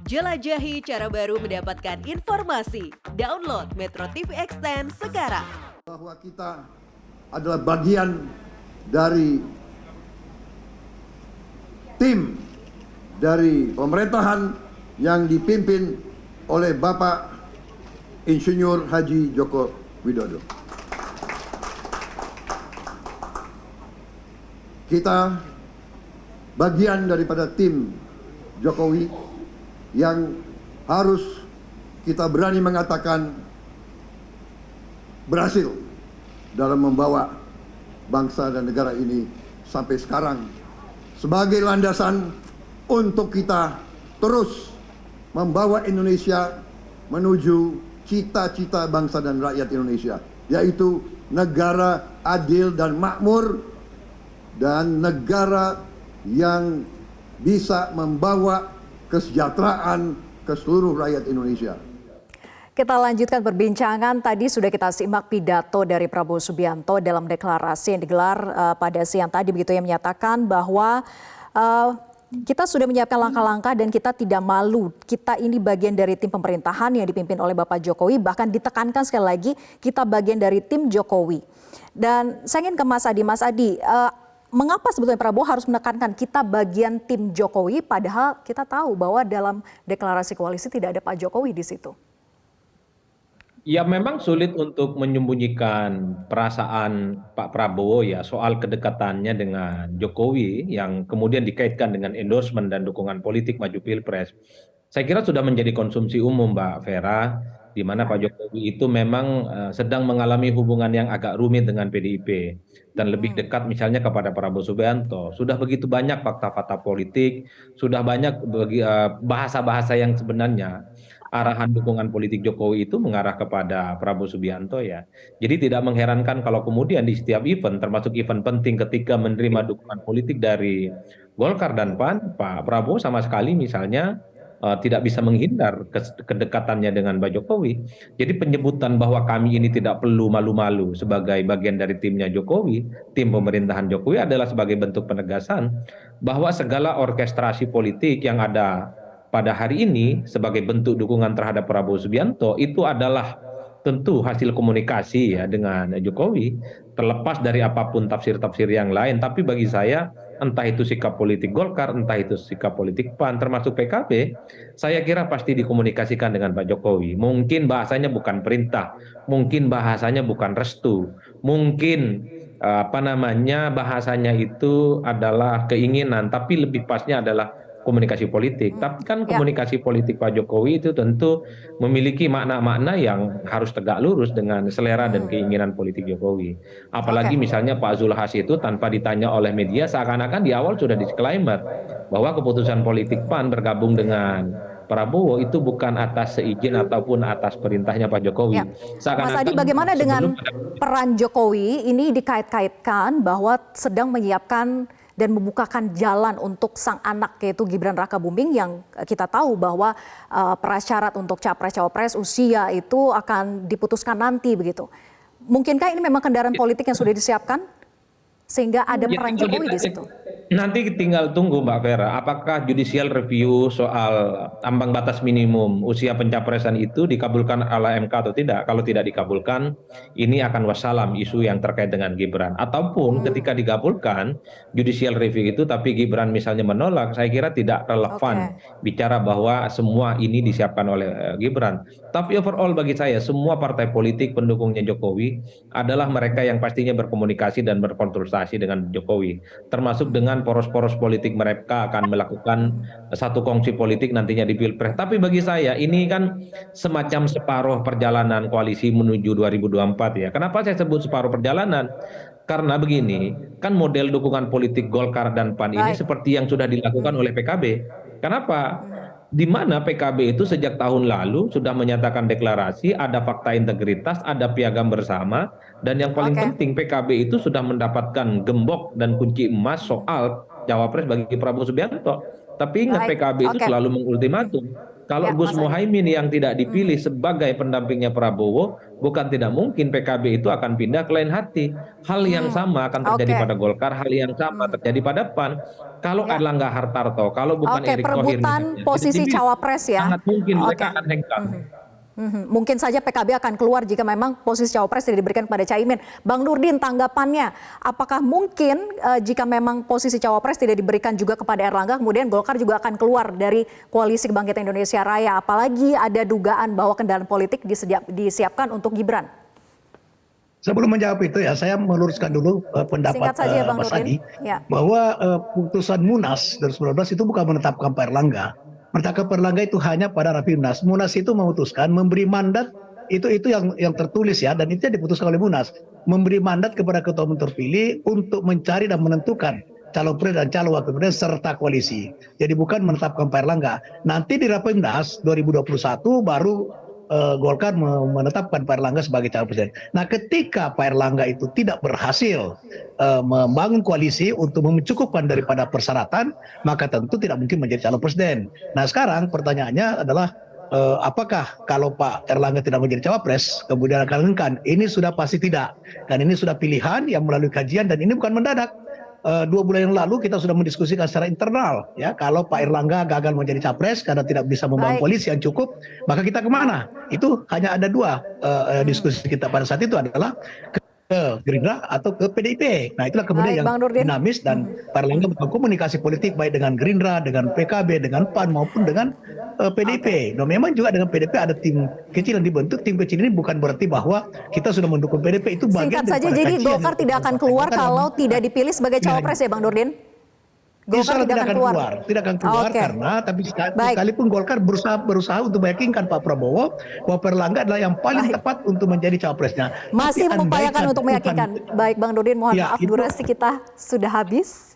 Jelajahi cara baru mendapatkan informasi. Download Metro TV Extend sekarang. Bahwa kita adalah bagian dari tim dari pemerintahan yang dipimpin oleh Bapak Insinyur Haji Joko Widodo. Kita bagian daripada tim Jokowi yang harus kita berani mengatakan berhasil dalam membawa bangsa dan negara ini sampai sekarang sebagai landasan untuk kita terus membawa Indonesia menuju cita-cita bangsa dan rakyat Indonesia, yaitu negara adil dan makmur dan negara yang bisa membawa kesejahteraan ke seluruh rakyat Indonesia. Kita lanjutkan perbincangan. Tadi sudah kita simak pidato dari Prabowo Subianto dalam deklarasi yang digelar pada siang tadi, begitu, yang menyatakan bahwa kita sudah menyiapkan langkah-langkah dan kita tidak malu. Kita ini bagian dari tim pemerintahan yang dipimpin oleh Bapak Jokowi. Bahkan ditekankan sekali lagi, kita bagian dari tim Jokowi. Dan saya ingin ke Mas Adi. Mas Adi, mengapa sebetulnya Prabowo harus menekankan kita bagian tim Jokowi, padahal kita tahu bahwa dalam deklarasi koalisi tidak ada Pak Jokowi di situ? Ya, memang sulit untuk menyembunyikan perasaan Pak Prabowo ya soal kedekatannya dengan Jokowi yang kemudian dikaitkan dengan endorsement dan dukungan politik maju Pilpres. Saya kira sudah menjadi konsumsi umum, Mbak Vera, di mana Pak Jokowi itu memang sedang mengalami hubungan yang agak rumit dengan PDIP dan lebih dekat misalnya kepada Prabowo Subianto. Sudah begitu banyak fakta-fakta politik, sudah banyak bahasa-bahasa yang sebenarnya arahan dukungan politik Jokowi itu mengarah kepada Prabowo Subianto ya. Jadi tidak mengherankan kalau kemudian di setiap event, termasuk event penting ketika menerima dukungan politik dari Golkar dan PAN, Pak Prabowo sama sekali misalnya tidak bisa menghindar kedekatannya dengan Pak Jokowi. Jadi penyebutan bahwa kami ini tidak perlu malu-malu sebagai bagian dari timnya Jokowi, tim pemerintahan Jokowi adalah sebagai bentuk penegasan bahwa segala orkestrasi politik yang ada pada hari ini sebagai bentuk dukungan terhadap Prabowo Subianto itu adalah tentu hasil komunikasi ya dengan Jokowi, terlepas dari apapun tafsir-tafsir yang lain. Tapi bagi saya, entah itu sikap politik Golkar, entah itu sikap politik PAN, termasuk PKB, saya kira pasti dikomunikasikan dengan Pak Jokowi. Mungkin bahasanya bukan perintah, mungkin bahasanya bukan restu, mungkin bahasanya itu adalah keinginan, tapi lebih pasnya adalah komunikasi politik. Tapi kan komunikasi politik Pak Jokowi itu tentu memiliki makna-makna yang harus tegak lurus dengan selera dan keinginan politik Jokowi. Apalagi misalnya Pak Zulhas itu tanpa ditanya oleh media seakan-akan di awal sudah disclaimer bahwa keputusan politik PAN bergabung dengan Prabowo itu bukan atas seizin ataupun atas perintahnya Pak Jokowi. Mas Adi, bagaimana dengan peran Jokowi ini dikait-kaitkan bahwa sedang menyiapkan dan membukakan jalan untuk sang anak yaitu Gibran Rakabuming yang kita tahu bahwa prasyarat untuk capres-cawapres usia itu akan diputuskan nanti begitu. Mungkinkah ini memang kendaraan politik yang sudah disiapkan sehingga ada peran Jokowi di situ? Nanti tinggal tunggu Mbak Vera, apakah judicial review soal ambang batas minimum usia pencapresan itu dikabulkan oleh MK atau tidak. Kalau tidak dikabulkan, ini akan wassalam isu yang terkait dengan Gibran. Ataupun ketika dikabulkan judicial review itu tapi Gibran misalnya menolak, saya kira tidak relevan bicara bahwa semua ini disiapkan oleh Gibran. Tapi overall bagi saya semua partai politik pendukungnya Jokowi adalah mereka yang pastinya berkomunikasi dan berkonsultasi dengan Jokowi, termasuk dengan poros-poros politik mereka akan melakukan satu kongsi politik nantinya di Pilpres. Tapi bagi saya ini kan semacam separuh perjalanan koalisi menuju 2024 ya. Kenapa saya sebut separuh perjalanan? Karena begini, kan model dukungan politik Golkar dan PAN ini seperti yang sudah dilakukan oleh PKB. Kenapa? Di mana PKB itu sejak tahun lalu sudah menyatakan deklarasi, ada fakta integritas, ada piagam bersama, dan yang paling penting PKB itu sudah mendapatkan gembok dan kunci emas soal cawapres bagi Prabowo Subianto. Tapi ingat Baik, PKB itu oke. selalu mengultimatum. Kalau Ya, Gus Mas Adi. Muhaimin yang tidak dipilih sebagai pendampingnya Prabowo, bukan tidak mungkin PKB itu akan pindah ke lain hati. Hal yang sama akan terjadi Oke. pada Golkar, hal yang sama terjadi pada PAN. Kalau Ya. Erlangga Hartarto, kalau bukan Oke, Erick Thohir perebutan misalnya, posisi jadi cawapres ya. sangat mungkin mereka Oke. akan hengkang. Mungkin saja PKB akan keluar jika memang posisi cawapres tidak diberikan kepada Caimin. Bang Nurdin, tanggapannya, apakah mungkin jika memang posisi cawapres tidak diberikan juga kepada Erlangga, kemudian Golkar juga akan keluar dari koalisi Kebangkitan Indonesia Raya, apalagi ada dugaan bahwa kendaraan politik disiapkan untuk Gibran? Sebelum menjawab itu ya, saya meluruskan dulu pendapat Singkat saja ya, Bang Mas Nurdin. Adi, Ya. bahwa putusan Munas 2019 itu bukan menetapkan Pak Erlangga. Menetapkan Pak Erlangga itu hanya pada Rapimnas. Munas itu memutuskan memberi mandat, itu yang tertulis ya, dan itu yang diputuskan oleh Munas. Memberi mandat kepada ketua umum terpilih untuk mencari dan menentukan calon presiden dan calon wakil presiden serta koalisi. Jadi bukan menetapkan Pak Erlangga. Nanti di Rapimnas 2021 baru Golkar menetapkan Pak Erlangga sebagai calon presiden. Nah, ketika Pak Erlangga itu tidak berhasil membangun koalisi untuk mencukupkan daripada persyaratan, maka tentu tidak mungkin menjadi calon presiden. Nah, sekarang pertanyaannya adalah apakah kalau Pak Erlangga tidak menjadi cawapres, kemudian akan enggan? Ini sudah pasti tidak. Dan ini sudah pilihan yang melalui kajian, dan ini bukan mendadak. 2 bulan yang lalu kita sudah mendiskusikan secara internal ya, kalau Pak Erlangga gagal menjadi capres karena tidak bisa membangun koalisi yang cukup, maka kita kemana? Itu hanya ada 2 diskusi kita pada saat itu adalah ke Gerindra atau ke PDIP. Nah, itulah kemudian yang dinamis, dan Pak Erlangga berkomunikasi politik baik dengan Gerindra, dengan PKB, dengan PAN maupun dengan PDIP. Nah, memang juga dengan PDIP ada tim kecil yang dibentuk. Tim kecil ini bukan berarti bahwa kita sudah mendukung PDIP, itu bagian Singkat saja, jadi Golkar tidak akan keluar kalau tidak dipilih sebagai cawapres ya, Bang Nurdin? Golkar tidak akan keluar karena tapi sekalipun Golkar berusaha untuk meyakinkan Pak Prabowo bahwa Pak Erlangga adalah yang paling tepat untuk menjadi cawapresnya. Masih mengupayakan untuk meyakinkan. Baik, Bang Nurdin, mohon maaf durasi kita sudah habis.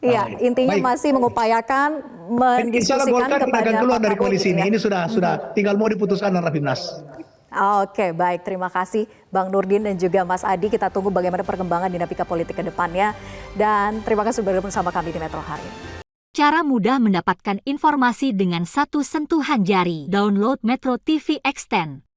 Iya, intinya masih mengupayakan mendiskusikan kepada Golkar tidak akan keluar dari koalisi ya. ini sudah tinggal mau diputuskan oleh Rapimnas. Oke, baik. Terima kasih Bang Nurdin dan juga Mas Adi. Kita tunggu bagaimana perkembangan dinamika politik ke depannya. Dan terima kasih sudah bergabung bersama kami di Metro hari ini. Cara mudah mendapatkan informasi dengan satu sentuhan jari. Download Metro TV Extend.